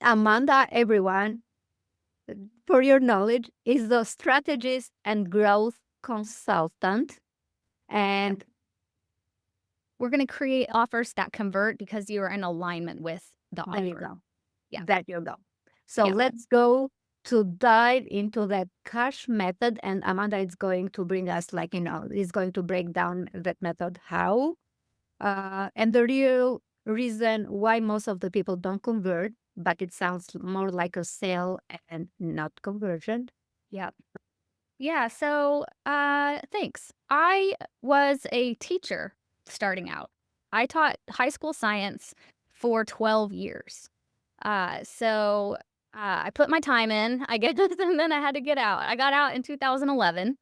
Amanda, everyone, for your knowledge, is the strategist and growth consultant. And We're going to create offers that convert because you are in alignment with the there you offer. go. Yeah. There you go. So Yeah. let's go to dive into that cash method. And Amanda is going to bring us, is going to break down that method, how, and the real reason why most of the people don't convert, but it sounds more like a sale and not conversion. Yeah. Yeah. So, thanks. I was a teacher starting out. I taught high school science for 12 years. So I put my time in, I guess, and then I had to get out. I got out in 2011.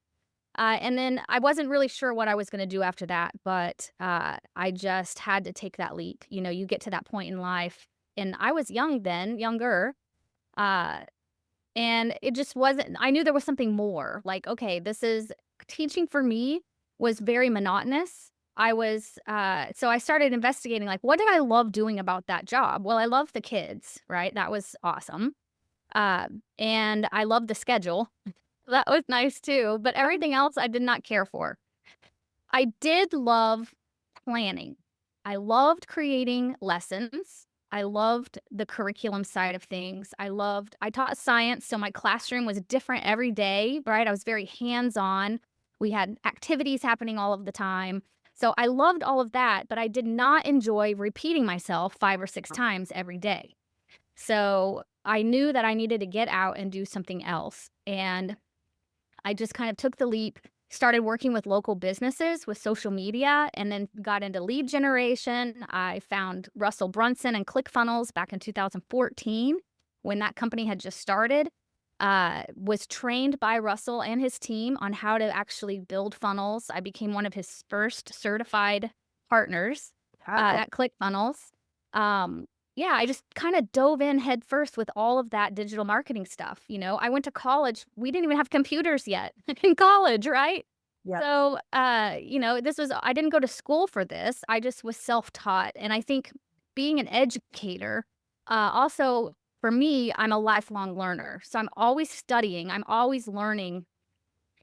And then I wasn't really sure what I was going to do after that, but I just had to take that leap. You know, you get to that point in life, and I was young then, younger. Uh, and it just wasn't, I knew there was something more. Like, okay, this is teaching for me was very monotonous. So I started investigating, like, what did I love doing about that job? Well, I love the kids, right? That was awesome. And I love the schedule. That was nice too. But everything else I did not care for. I did love planning. I loved creating lessons. I loved the curriculum side of things. I taught science, so my classroom was different every day, right? I was very hands on. We had activities happening all of the time. So I loved all of that, but I did not enjoy repeating myself 5 or 6 times every day. So I knew that I needed to get out and do something else. And I just kind of took the leap, started working with local businesses with social media, and then got into lead generation. I found Russell Brunson and ClickFunnels back in 2014 when that company had just started. Was trained by Russell and his team on how to actually build funnels. I became one of his first certified partners Wow. at ClickFunnels. Um, yeah, I just kind of dove in head first with all of that digital marketing stuff. You know, I went to college. We didn't even have computers yet in college, right? Yeah. So, I didn't go to school for this. I just was self taught. And I think being an educator, also for me, I'm a lifelong learner. So I'm always studying, I'm always learning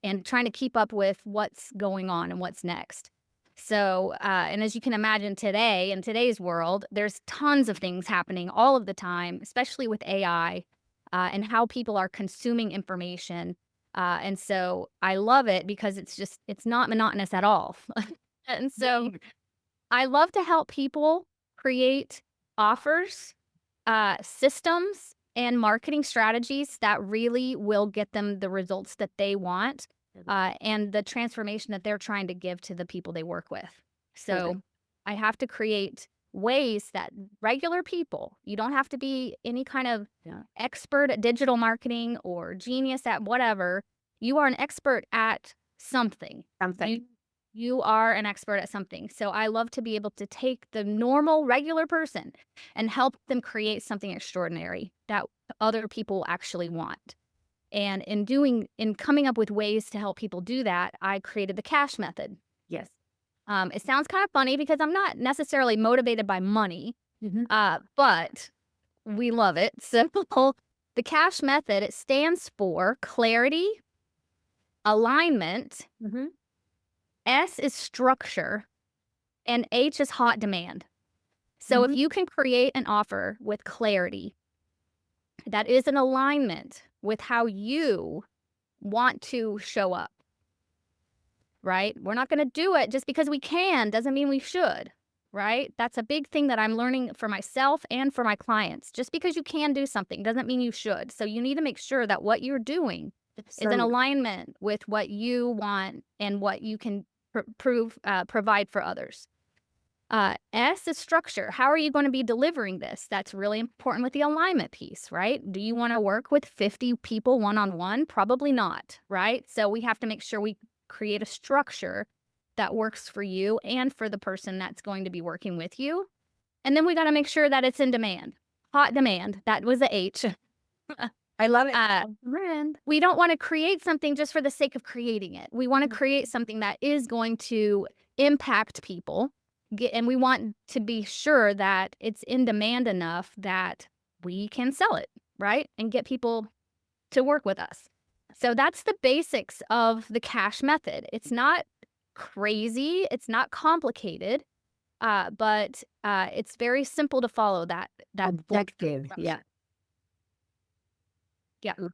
and trying to keep up with what's going on and what's next. So, and as you can imagine today, in today's world, there's tons of things happening all of the time, especially with AI and how people are consuming information. And so I love it because it's not monotonous at all. And so I love to help people create offers, systems, and marketing strategies that really will get them the results that they want and the transformation that they're trying to give to the people they work with. Perfect. So I have to create ways that regular people, you don't have to be any kind of Yeah. expert at digital marketing or genius at whatever. You are an expert at something. Something. You are an expert at something. So I love to be able to take the normal, regular person and help them create something extraordinary that other people actually want. And in coming up with ways to help people do that, I created the cash method. Yes. It sounds kind of funny because I'm not necessarily motivated by money, Mm-hmm. but we love it. Simple. The cash method, it stands for clarity, alignment, Mm-hmm. S is structure, and H is hot demand. So if Mm-hmm. you can create an offer with clarity that is in alignment with how you want to show up, right? We're not going to do it just because we can, doesn't mean we should, right? That's a big thing that I'm learning for myself and for my clients. Just because you can do something doesn't mean you should. So you need to make sure that what you're doing is in So alignment with what you want and what you can provide for others. S is structure. How are you going to be delivering this? That's really important with the alignment piece, right? Do you want to work with 50 people one on one? Probably not, right? So we have to make sure we create a structure that works for you and for the person that's going to be working with you. And then we got to make sure that it's in demand. Hot demand. That was the H. I love it. Uh, Brand. we don't want to create something just for the sake of creating it. We want to create something that is going to impact people. And we want to be sure that it's in demand enough that we can sell it, right? And get people to work with us. So that's the basics of the cash method. It's not crazy, it's not complicated, but it's very simple to follow that full Objective. structure. Yeah. Yeah, Mm.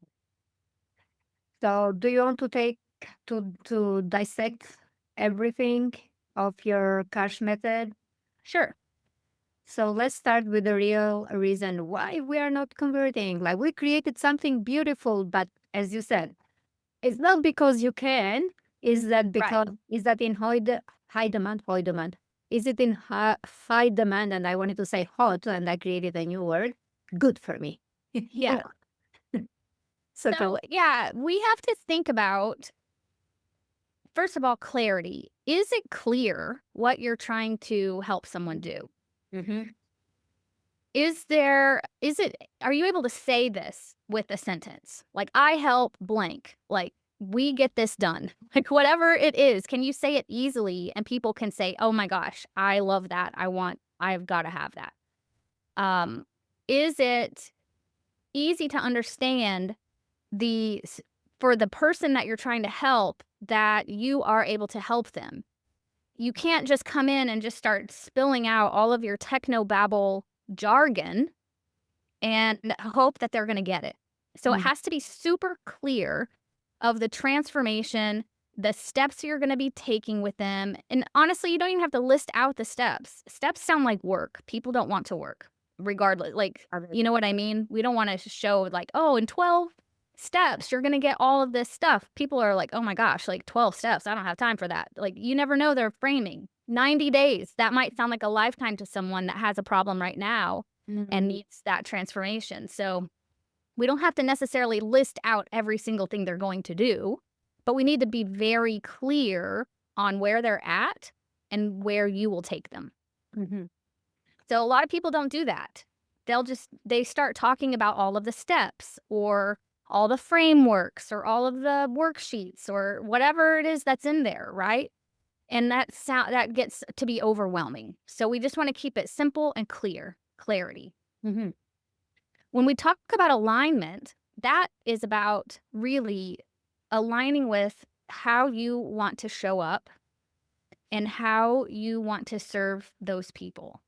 So do you want to take to dissect everything of your cash method? sure. So let's start with the real reason why we are not converting. Like we created something beautiful, but as you said, it's not because you can. Is that Right. because is that in high demand? High demand. Is it in high demand? And I wanted to say hot, and I created a new word. Good for me. Yeah. So So, yeah, we have to think about, first of all, clarity. Is it clear what you're trying to help someone do? Mhm. Are you able to say this with a sentence? Like, I help blank. Like, we get this done. Like, whatever it is, can you say it easily and people can say, oh my gosh, I love that. I've got to have that. Um, is it easy to understand the s- for the person that you're trying to help that you are able to help them? You can't just come in and just start spilling out all of your techno babble jargon and hope that they're going to get it. So it Mm. has to be super clear of the transformation, the steps you're going to be taking with them. And honestly, you don't even have to list out the steps. Steps sound like work. People don't want to work regardless. Like, Okay. you know what I mean? We don't want to show like, oh, in 12 steps, you're going to get all of this stuff. People are like, oh my gosh, like 12 steps. I don't have time for that. Like, you never know their framing. 90 days. That might sound like a lifetime to someone that has a problem right now and Mhm. needs that transformation. So we don't have to necessarily list out every single thing they're going to do, but we need to be very clear on where they're at and where you will take them. Mhm. So a lot of people don't do that. They start talking about all of the steps or all the frameworks or all of the worksheets or whatever it is that's in there, right? And that gets to be overwhelming. So we just want to keep it simple and clear, clarity. Mhm. When we talk about alignment, that is about really aligning with how you want to show up and how you want to serve those people.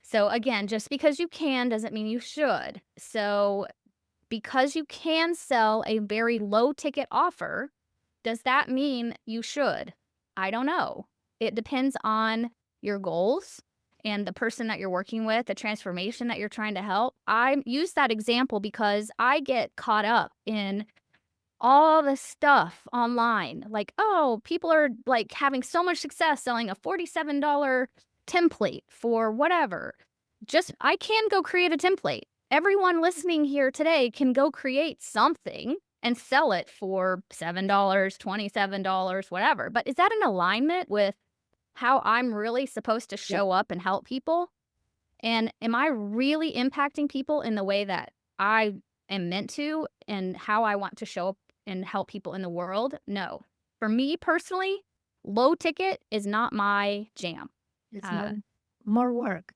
So, again, just because you can doesn't mean you should. So, because you can sell a very low ticket offer, does that mean you should? I don't know. It depends on your goals and the person that you're working with, the transformation that you're trying to help. I use that example because I get caught up in all the stuff online. Like, oh, people are like having so much success selling a $47 template for whatever. Just, I can go create a template. Everyone listening here today can go create something and sell it for $7, $27, whatever. But is that in alignment with how I'm really supposed to Yep. show up and help people? And am I really impacting people in the way that I am meant to and how I want to show up and help people in the world? No. For me personally, low ticket is not my jam. It's Uh, more work.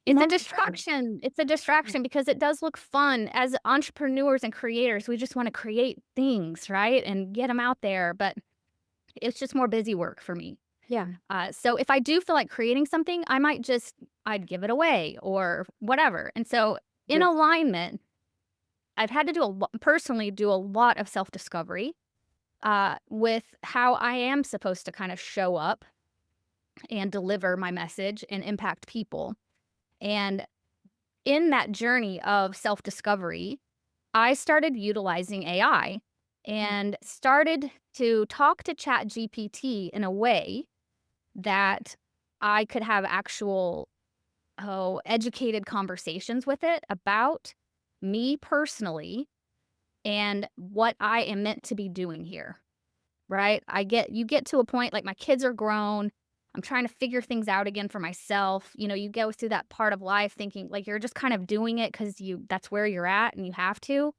it's a Not distraction. It's a distraction because it does look fun. As entrepreneurs and creators, we just want to create things, right? And get them out there. But it's just more busy work for me. yeah. So if I do feel like creating something, I'd give it away or whatever. And so in Good. alignment, I've had to personally do a lot of self discovery with how I am supposed to kind of show up and deliver my message and impact people. And in that journey of self discovery, I started utilizing AI and started to talk to ChatGPT in a way that I could have actual educated conversations with it about me personally and what I am meant to be doing here, right? You get to a point like my kids are grown. I'm trying to figure things out again for myself. You know, you go through that part of life thinking like you're just kind of doing it because that's where you're at and you have to.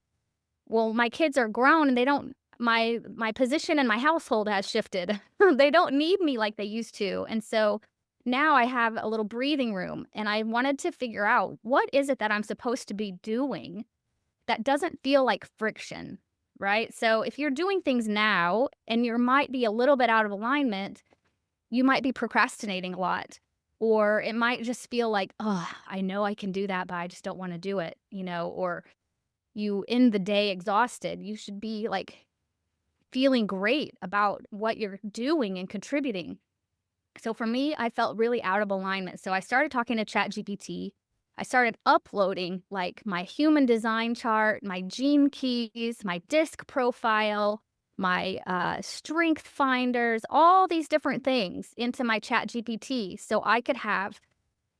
Well, my kids are grown and they don't my position in my household has shifted. They don't need me like they used to. And so now I have a little breathing room, and I wanted to figure out what is it that I'm supposed to be doing that doesn't feel like friction, right? So if you're doing things now and you might be a little bit out of alignment, you might be procrastinating a lot. Or it might just feel like, oh, I know I can do that, but I just don't want to do it, or you end the day exhausted. You should be like feeling great about what you're doing and contributing. So for me, I felt really out of alignment. So I started talking to ChatGPT. I started uploading like my human design chart, my gene keys, my disc profile, my strength finders, all these different things into my ChatGPT so I could have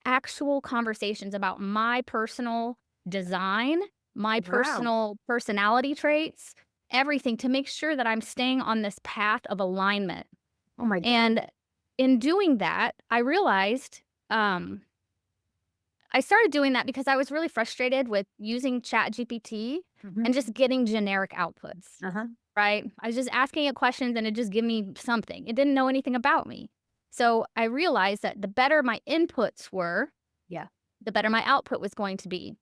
actual conversations about my personal design, my Wow. personal personality traits, everything to make sure that I'm staying on this path of alignment. Oh my God. And in doing that, I realized, I started doing that because I was really frustrated with using ChatGPT Mhm. and just getting generic outputs, Uh-huh. right? I was just asking it questions and it just gave me something. It didn't know anything about me. So I realized that the better my inputs were, Yeah. the better my output was going to be.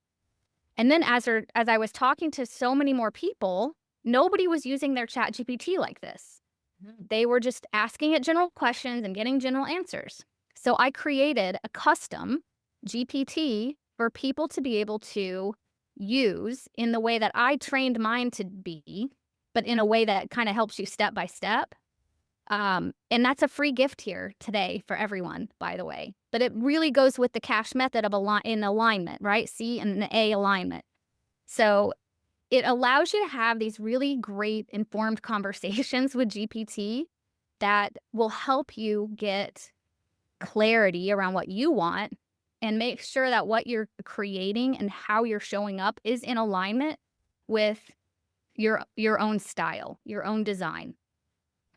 And then as I was talking to so many more people, nobody was using their ChatGPT like this. Mhm. They were just asking it general questions and getting general answers. So I created a custom GPT for people to be able to use in the way that I trained mine to be, but in a way that kind of helps you step by step. And that's a free gift here today for everyone, by the way. But it really goes with the cash method of in alignment, right? C and the A alignment. So it allows you to have these really great informed conversations with GPT that will help you get clarity around what you want and make sure that what you're creating and how you're showing up is in alignment with your own style, your own design.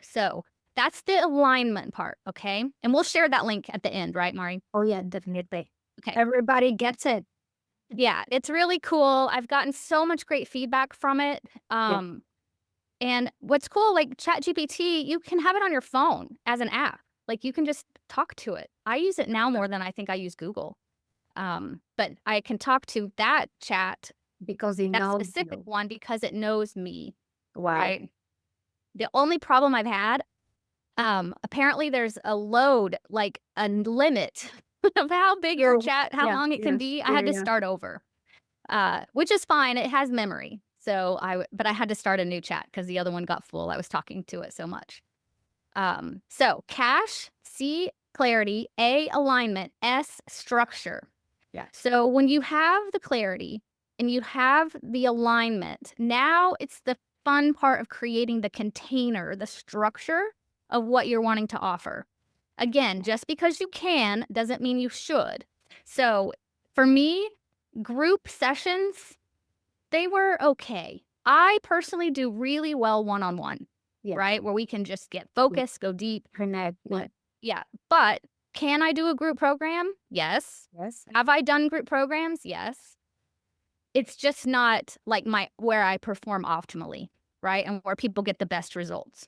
So that's the alignment part, okay? And we'll share that link at the end, right, Mari? Oh yeah, definitely. Okay. Everybody gets it. Yeah, it's really cool. I've gotten so much great feedback from it. Yeah. And what's cool, like ChatGPT, you can have it on your phone as an app. Like you can just talk to it. I use it now more than I think I use Google. But I can talk to that chat, Because he that knows specific you. one, because it knows me, Wow. right? The only problem I've had, apparently there's a load, like a limit of how big your You're chat, how yeah, long it can yes. be. I Yeah, had to yeah. start over, which is fine. It has memory. So but I had to start a new chat because the other one got full. I was talking to it so much. So cache, C, clarity, A, alignment, S, structure. Yes. So when you have the clarity and you have the alignment, now it's the fun part of creating the container, the structure of what you're wanting to offer. Again, just because you can doesn't mean you should. So for me, group sessions, they were okay. I personally do really well one on one, Yes. right? Where we can just get Yeah. focused, go deep. Connect. Yeah. Yeah. But can I do a group program? Yes. Yes. Have I done group programs? Yes. It's just not like where I perform optimally, right? And where people get the best results.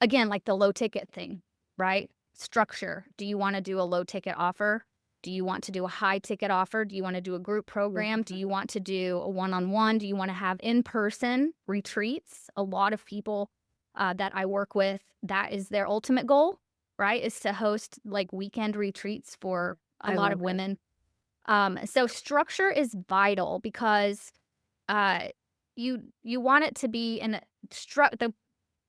Again, like the low ticket thing, right? Structure. Do you want to do a low ticket offer? Do you want to do a high ticket offer? Do you want to do a group Yeah. program? Do you want to do a one on one? Do you want to have in person retreats? A lot of people that I work with, that is their ultimate goal, right? Is to host like weekend retreats for a I lot love of it. women. So structure is vital because uh, you want it to be in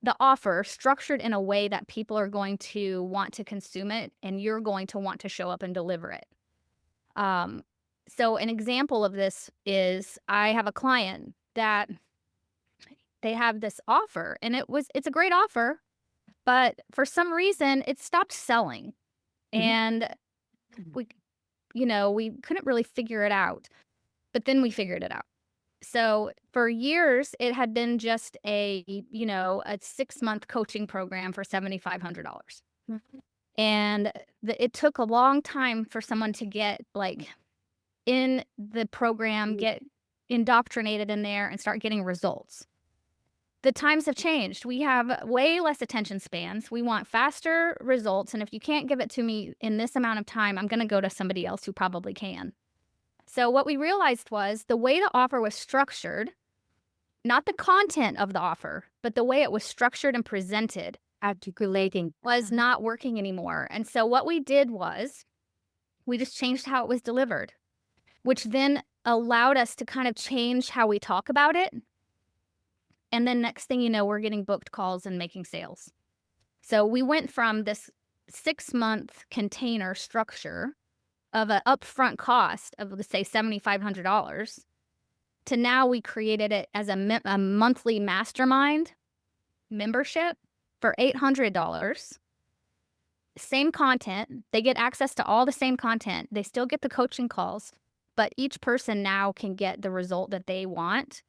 the offer structured in a way that people are going to want to consume it and you're going to want to show up and deliver it. Um, so an example of this is I have a client that they have this offer and it's a great offer, but for some reason it stopped selling Mhm. and Mhm. we we couldn't really figure it out, but then we figured it out. So for years, it had been just a 6-month coaching program for $7,500. Mhm. And it took a long time for someone to get like in the program, Mm. get indoctrinated in there and start getting results. The times have changed. We have way less attention spans. We want faster results. And if you can't give it to me in this amount of time, I'm going to go to somebody else who probably can. So, what we realized was the way the offer was structured, not the content of the offer, but the way it was structured and presented Articulating. was not working anymore. And so, what we did was we just changed how it was delivered, which then allowed us to kind of change how we talk about it. And then next thing you know, we're getting booked calls and making sales. So we went from this 6-month container structure of an upfront cost of, let's say, $7,500 to now we created it as a monthly mastermind membership for $800. Same content. They get access to all the same content. They still get the coaching calls, but each person now can get the result that they want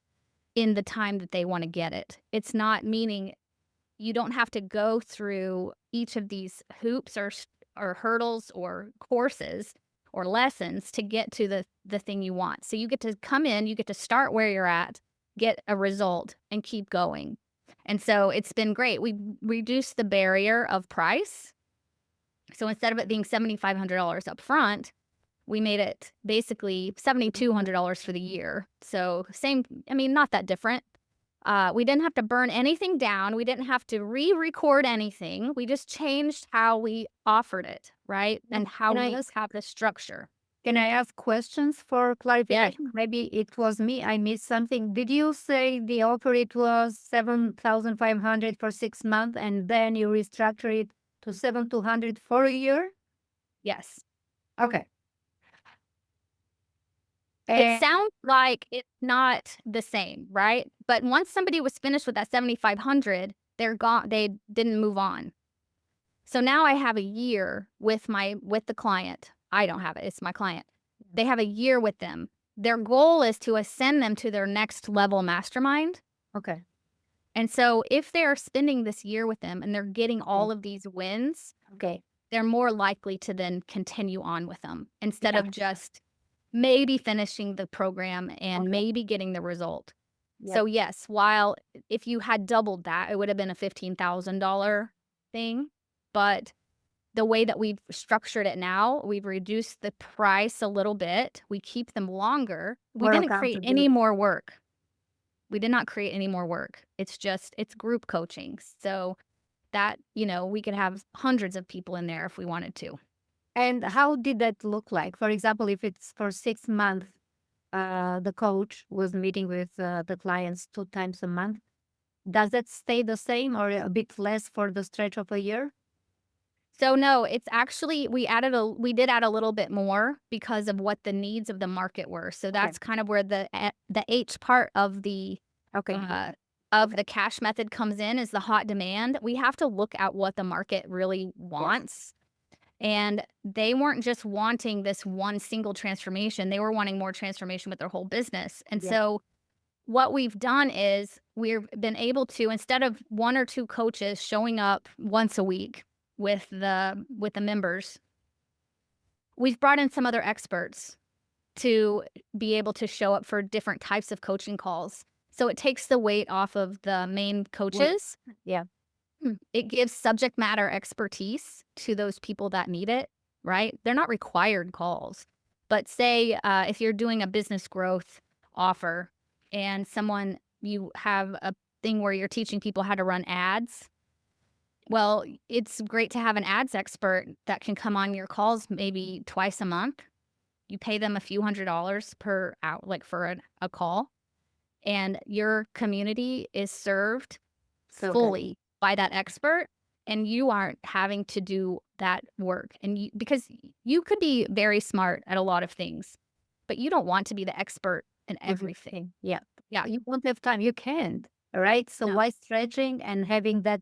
in the time that they want to get it. It's not meaning you don't have to go through each of these hoops or hurdles or courses or lessons to get to the thing you want. So you get to come in, you get to start where you're at, get a result, and keep going. And so it's been great. We reduced the barrier of price. So instead of it being $7,500 up front, we made it basically $7,200 for the year. So same, I mean, not that different. We didn't have to burn anything down. We didn't have to re-record anything. We just changed how we offered it, right? And how Can I we ask, have the structure. can I ask questions for Yeah. clarification? Maybe it was me. I missed something. Did you say the offer it was 7,500 for 6 months and then you restructure it to 7,200 for a year? Yes. Okay. It And sounds like it's not the same, right? But once somebody was finished with that 7,500, they're gone. They didn't move on. So now I have a year with the client. I don't have it. It's my client. They have a year with them. Their goal is to ascend them to their next level mastermind. okay. And so if they're spending this year with them and they're getting all of these wins, Okay. they're more likely to then continue on with them instead Yeah. of just maybe finishing the program and Okay. maybe getting the result. Yeah. So yes, while if you had doubled that, it would have been a $15,000 thing. But the way that we've structured it now, we've reduced the price a little bit. We keep them longer. We More didn't create any accountability. more work. We did not create any more work. It's group coaching. So that, we could have hundreds of people in there if we wanted to. And how did that look like? For example, if it's for 6 months, the coach was meeting with the clients 2 times a month. Does that stay the same or a bit less for the stretch of a year? So no, it's actually we did add a little bit more because of what the needs of the market were. So Okay. that's kind of where the H part of the Okay. the cash method comes in is the hot demand. We have to look at what the market really wants. And they weren't just wanting this one single transformation. They were wanting more transformation with their whole business. And Yeah. so what we've done is we've been able to, instead of one or two coaches showing up once a week with the members, we've brought in some other experts to be able to show up for different types of coaching calls. So it takes the weight off of the main coaches. Yeah. It gives subject matter expertise to those people that need it, right? They're not required calls. But say if you're doing a business growth offer and you have a thing where you're teaching people how to run ads. Well, it's great to have an ads expert that can come on your calls maybe twice a month. You pay them a few $100s per hour, like for a call, and your community is served So good. fully by that expert, and you aren't having to do that work. And because you could be very smart at a lot of things, but you don't want to be the expert in everything. Yeah. Yeah. You won't have time. You can't. Right. So No. why stretching and having that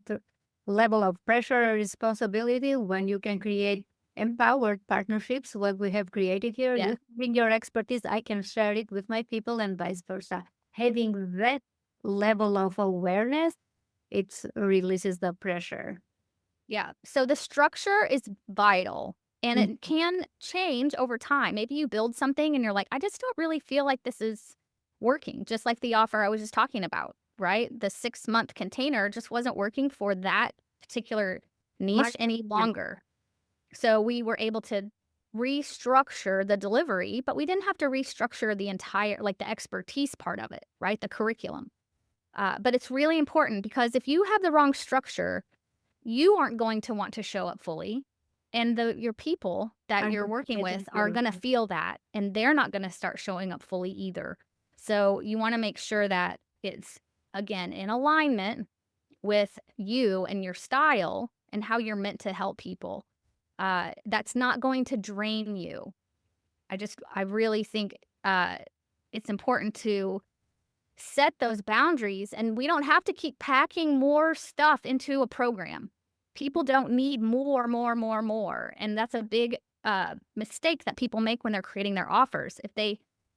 level of pressure or responsibility when you can create empowered partnerships, what we have created here? Yeah. You bring your expertise, I can share it with my people and vice versa. Having that level of awareness, it releases the pressure. Yeah. So the structure is vital and Mm. it can change over time. Maybe you build something and you're like, I just don't really feel like this is working, just like the offer I was just talking about. right? The 6-month container just wasn't working for that particular niche Market. any Yeah. longer. So we were able to restructure the delivery, but we didn't have to restructure the entire, like the expertise part of it, right? The curriculum. But it's really important because if you have the wrong structure, you aren't going to want to show up fully. And your people that I'm you're not working getting with are your going to feel that, and they're not going to start showing up fully either. So you want to make sure that it's, again, in alignment with you and your style and how you're meant to help people. That's not going to drain you. I really think it's important to set those boundaries, and we don't have to keep packing more stuff into a program. People don't need more, more, more, more. And that's a big mistake that people make when they're creating their offers.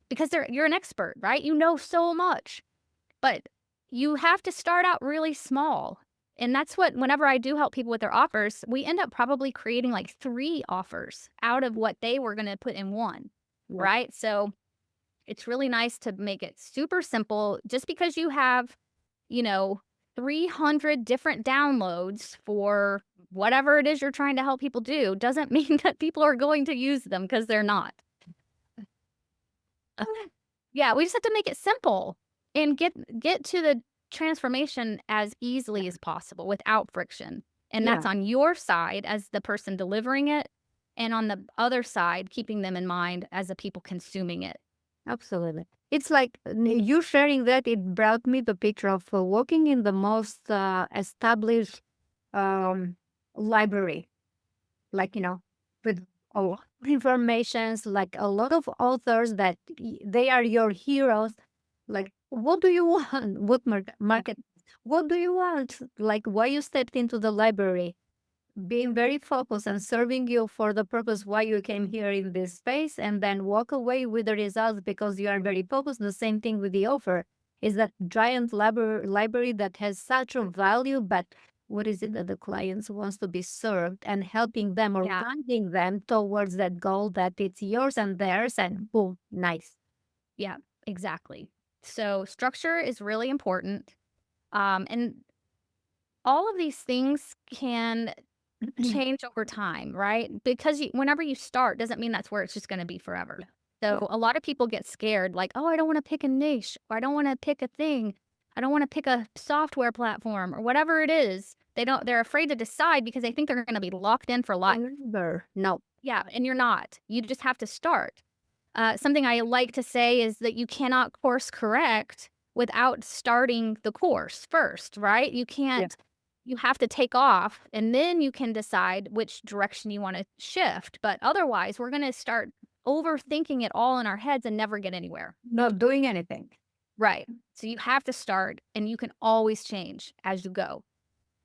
Because you're an expert, right? You know so much, but you have to start out really small. And that's what, whenever I do help people with their offers, we end up probably creating like 3 offers out of what they were going to put in one, yeah. right? So it's really nice to make it super simple. Just because you have, you know, 300 different downloads for whatever it is you're trying to help people do doesn't mean that people are going to use them, because they're not. Yeah, we just have to make it simple and get to the transformation as easily as possible without friction. And Yeah. that's on your side as the person delivering it, and on the other side, keeping them in mind as the people consuming it. Absolutely. It's like you sharing that, it brought me the picture of walking in the most established um, library, like, with a lot of informations, like a lot of authors that they are your heroes. Like, what do you want? What market? What do you want? Like, why you stepped into the library? Being very focused and serving you for the purpose why you came here in this space, and then walk away with the results because you are very focused. The same thing with the offer is that giant library that has such a value, but what is it that the clients wants to be served, and helping them or Yeah. guiding them towards that goal that it's yours and theirs, and boom, nice. Yeah, exactly. So structure is really important. And all of these things can change over time, right? Because whenever you start doesn't mean that's where it's just going to be forever. So a lot of people get scared, like, oh, I don't want to pick a niche, or I don't want to pick a thing. I don't want to pick a software platform or whatever it is. They're afraid to decide because they think they're going to be locked in for life. Never. No. Yeah. And you're not. You just have to start. Something I like to say is that you cannot course correct without starting the course first, right? Yeah. You have to take off, and then you can decide which direction you want to shift. But otherwise, we're going to start overthinking it all in our heads and never get anywhere. Not doing anything. Right. So you have to start, and you can always change as you go.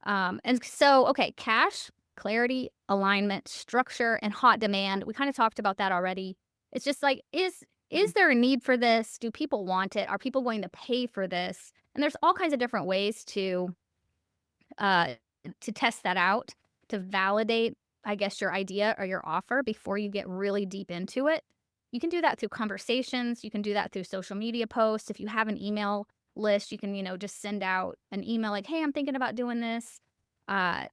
And so, okay, cache, clarity, alignment, structure, and hot demand. We kind of talked about that already. It's just like, is there a need for this? Do people want it? Are people going to pay for this? And there's all kinds of different ways uh, to test that out, to validate, I guess, your idea or your offer before you get really deep into it. You can do that through conversations. You can do that through social media posts. If you have an email list, you can, just send out an email like, hey, I'm thinking about doing this. Uh,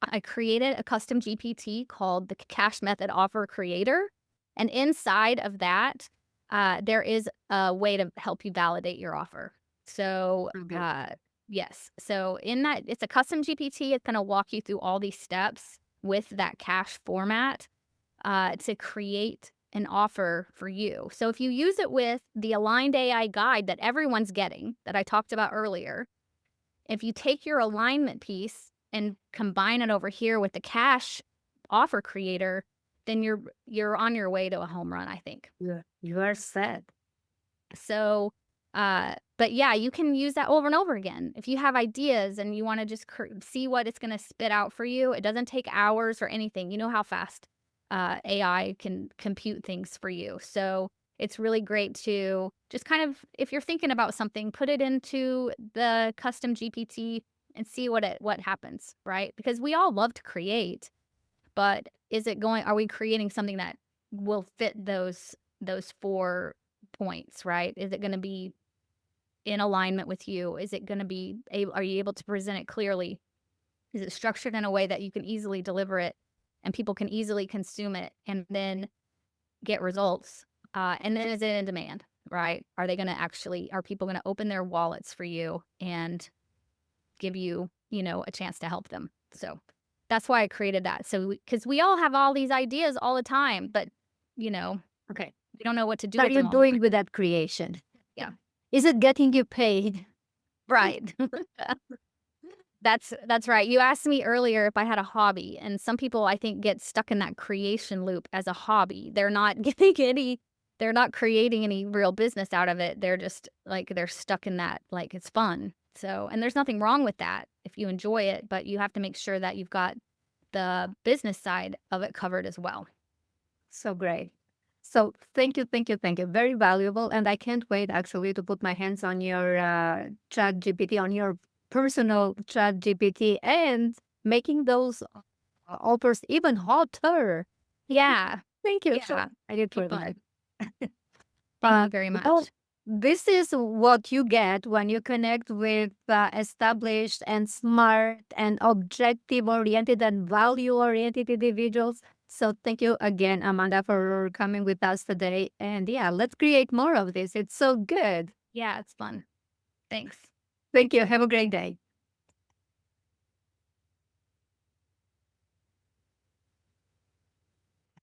I created a custom GPT called the Cash Method Offer Creator. And inside of that, there is a way to help you validate your offer. So, Okay. yes. So, in that, it's a custom GPT. It's going to walk you through all these steps with that cash format to create an offer for you. So, if you use it with the Aligned AI guide that everyone's getting, that I talked about earlier, if you take your alignment piece and combine it over here with the cash offer creator, then you're on your way to a home run, I think. Yeah. You are set. So, but yeah, you can use that over and over again. If you have ideas and you want to just see what it's going to spit out for you, it doesn't take hours or anything. You know how fast AI can compute things for you. So it's really great to just kind of, if you're thinking about something, put it into the custom GPT and see what happens, right? Because we all love to create, but are we creating something that will fit those 4 points, right? Is it going to be in alignment with you? Is it going to be able, are you able to present it clearly? Is it structured in a way that you can easily deliver it and people can easily consume it and then get results? And then is it in demand, right? Are they going to actually, are people going to open their wallets for you and give you, a chance to help them? So that's why I created that. So, because we all have all these ideas all the time, but, you know, Okay. we don't know what to do What are with you them all the doing time. with that creation? Yeah. Is it getting you paid? Right. That's right. You asked me earlier if I had a hobby, and some people I think get stuck in that creation loop as a hobby. They're not getting any they're not creating any real business out of it. They're just like they're stuck in that like it's fun. So, and there's nothing wrong with that if you enjoy it, but you have to make sure that you've got the business side of it covered as well. So great. So thank you, thank you, thank you. Very valuable. And I can't wait actually to put my hands on your chat GPT, on your personal chat GPT and making those offers even hotter. Yeah. Thank you so Yeah. I did Be for that. fun. Thank you very Well, much. this is what you get when you connect with established and smart and objective oriented and value oriented individuals. So, thank you again, Amanda, for coming with us today. And yeah, let's create more of this. It's so good. Yeah, it's fun. Thanks. Thank you. Have a great day.